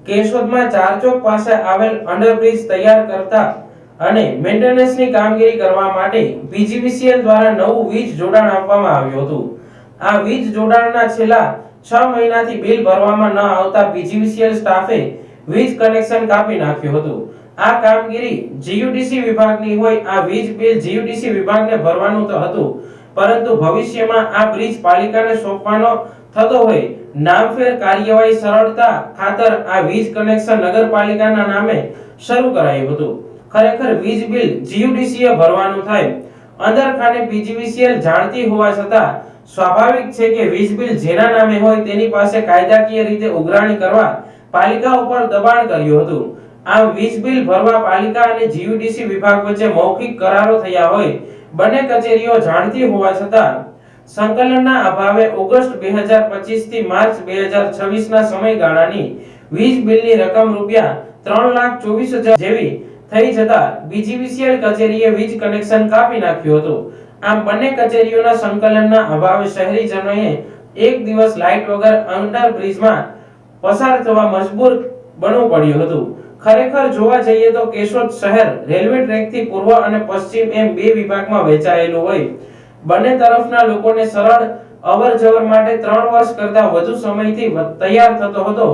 કેશોદમાં ચારચોક પાસે આવેલ અંડરબ્રિજ તૈયાર કરતા અને મેન્ટેનન્સની કામગીરી કરવા માટે પીજીવીસીએલ દ્વારા નવું વીજ જોડાણ આપવામાં આવ્યું હતું. આ વીજ જોડાણના છેલ્લા 6 મહિનાથી બિલ ભરવામાં ન આવતા પીજીવીસીએલ સ્ટાફે વીજ કનેક્શન કાપી નાખ્યું હતું. આ કામગીરી જીયુડીસી વિભાગની હોય. આ વીજ બિલ જીયુડીસી વિભાગને ભરવાનું તો હતું, પરંતુ ભવિષ્યમાં આ બ્રિજ પાલિકાને સોંપવાનો થતો હોય નામફેર કાર્યવાહી સરળતા ખાતર આ વીજ કનેક્શન નગરપાલિકાના નામે શરૂ કરાયું હતું. ખરેખર વીજ બિલ જીયુડીસીએ ભરવાનું થાય. અંદરખાને પીજીવીસીએલ જાણતી હોવા છતાં સ્વાભાવિક છે કે વીજ બિલ જેના નામે હોય તેની પાસે કાયદાકીય રીતે ઉઘરાણી કરવા પાલિકા ઉપર દબાણ કર્યું હતું. આ વીજ બિલ ભરવા પાલિકા અને જીયુડીસી વિભાગ વચ્ચે મૌખિક કરારો થયા હોય બંને કચેરીઓ જાણતી હોવા છતાં સંકલનના અભાવે ઓગસ્ટ 2025 થી માર્ચ 2026 ના સમયગાળાની વીજ બિલની રકમ રૂપિયા 3,24,000 જેવી થઈ જતા પીજીવીસીએલ કચેરીએ વીજ કનેક્શન કાપી નાખ્યું હતું. આમ બંને કચેરીઓના સંકલનના અભાવે શહેરીજનોએ એક દિવસ લાઇટ વગર અંડરબ્રિજમાં પસાર થવા મજબૂર બનવું પડ્યું હતું. ખરેખર જોવા જઈએ તો કેશોદ શહેર રેલવે ટ્રેકથી પૂર્વ અને પશ્ચિમ એમ બે વિભાગમાં વહેંચાયેલું હોય. બંને તરફના લોકોને સરળ અવરજવર માટે 3 વર્ષ કરતા વધુ સમયથી તૈયાર થતો હતો.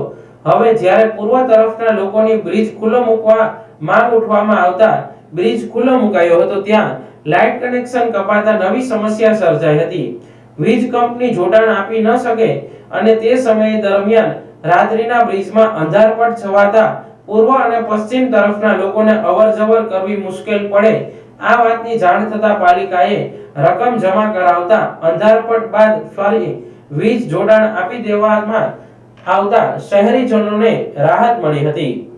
હવે જ્યારે પૂર્વ તરફના લોકોની બ્રિજ ખુલ્લો મૂકવા માંગ ઉઠવામાં આવતા બ્રિજ ખુલ્લો મુકાયો હતો, ત્યાં લાઇટ કનેક્શન કપાતા નવી સમસ્યા સર્જાઈ હતી. વીજ કંપની જોડાણ આપી ન શકે અને તે સમય દરમિયાન રાત્રિના બ્રિજમાં અંધારપટ છવાતા પૂર્વ અને પશ્ચિમ તરફના લોકોને અવરજવર કરવી મુશ્કેલ પડે. આ વાતની જાણ થતા પાલિકાએ રકમ જમા કરાવતા અંધારપટ બાદ ફરી વીજ જોડાણ આપી દેવામાં આવતા શહેરીજનોને રાહત મળી હતી.